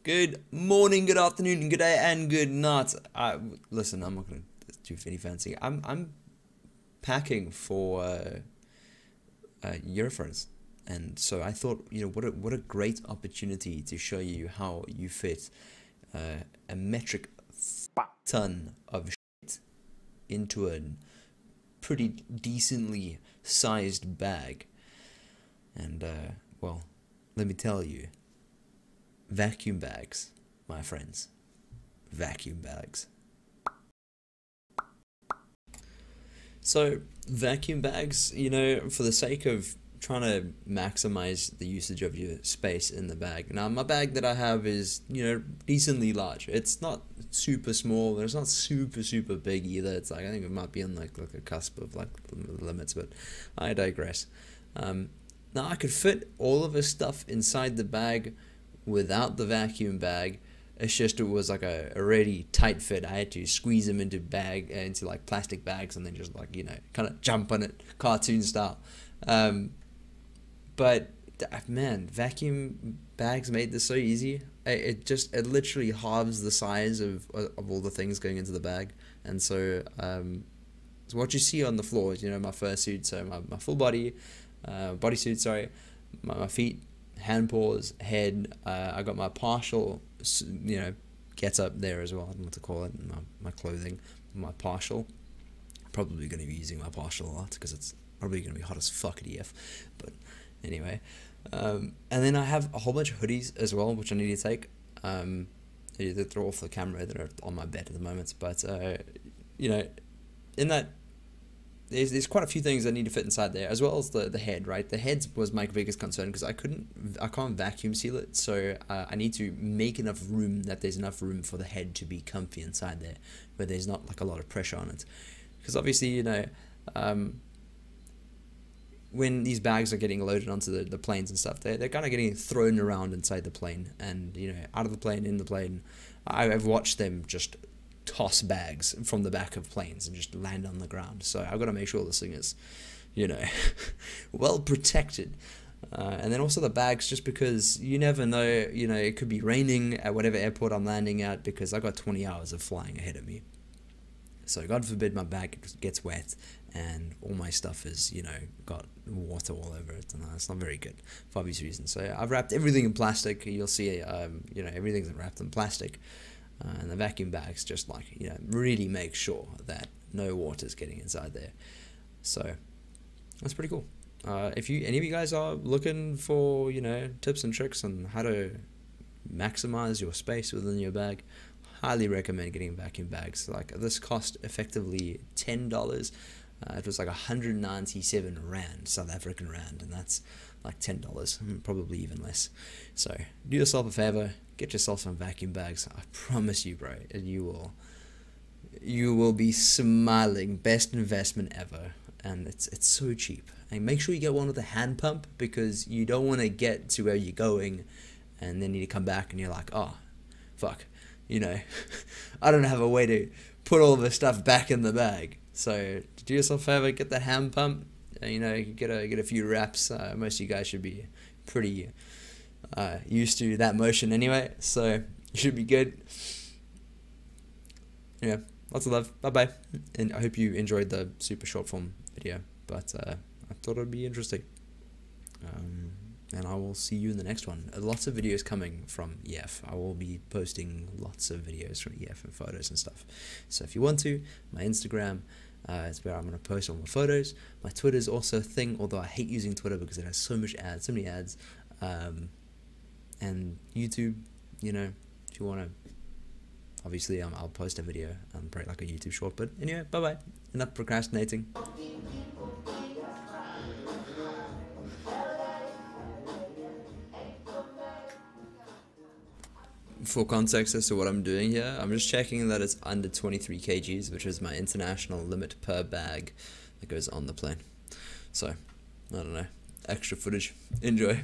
Good morning, good afternoon, good day, and good night. Listen, I'm not gonna do any fancy. I'm packing for Eurofriends, and so I thought, what a great opportunity to show you how you fit a metric ton of shit into a pretty decently sized bag. And well, let me tell you. Vacuum bags, my friends. Vacuum bags. So, vacuum bags, for the sake of trying to maximize the usage of your space in the bag. Now, my bag that I have is, decently large. It's not super small, but it's not super big either. It's like, I think it might be on like a cusp of like limits, but I digress. Now, I could fit all of this stuff inside the bag without the vacuum bag. It's just, it was like a already tight fit. I had to squeeze them into like plastic bags and then just like, kind of jump on it, cartoon style. But man, vacuum bags made this so easy. It literally halves the size of all the things going into the bag. And so, so what you see on the floor is, my fursuit, so my full body, bodysuit, sorry, my feet, hand paws, head. I got my partial, get up there as well. I don't know what to call it. My clothing, my partial. Probably going to be using my partial a lot because it's probably going to be hot as fuck at EF. But anyway, and then I have a whole bunch of hoodies as well, which I need to take. They're off the camera. They're on my bed at the moment. But in that. There's quite a few things that need to fit inside there, as well as the head, right? The head was my biggest concern because I can't vacuum seal it, so I need to make enough room that there's enough room for the head to be comfy inside there, where there's not like a lot of pressure on it. Because obviously, when these bags are getting loaded onto the planes and stuff, they're kind of getting thrown around inside the plane, and out of the plane, in the plane. I've watched them just toss bags from the back of planes and just land on the ground. So I've got to make sure this thing is, well protected. And then also the bags, just because you never know, it could be raining at whatever airport I'm landing at, because I got 20 hours of flying ahead of me. So God forbid my bag gets wet and all my stuff is, got water all over it, and that's not very good for obvious reasons. So I've wrapped everything in plastic. You'll see, everything's wrapped in plastic. And the vacuum bags just really make sure that no water's getting inside there. So that's pretty cool. If any of you guys are looking for tips and tricks on how to maximize your space within your bag, highly recommend getting vacuum bags. Like, this cost effectively $10. It was like 197 rand, South African rand, and that's like $10, probably even less. So do yourself a favor, get yourself some vacuum bags. I promise you, bro, you will be smiling. Best investment ever, and it's so cheap. And make sure you get one with a hand pump, because you don't want to get to where you're going and then you need to come back and you're like, oh fuck, I don't have a way to put all this stuff back in the bag. So do yourself a favor, get the hand pump. Get a few reps. Most of you guys should be pretty used to that motion anyway, so you should be good. Yeah, lots of love. Bye bye, and I hope you enjoyed the super short form video. But I thought it'd be interesting. And I will see you in the next one. Lots of videos coming from EF. I will be posting lots of videos from EF and photos and stuff. So if you want to, my Instagram is where I'm going to post all my photos. My Twitter is also a thing, although I hate using Twitter because it has so many ads. And YouTube, if you want to, obviously I'll post a video, probably like a YouTube short. But anyway, bye bye. Enough procrastinating. For context as to what I'm doing here, I'm just checking that it's under 23 kgs, which is my international limit per bag that goes on the plane. So, I don't know. Extra footage. Enjoy.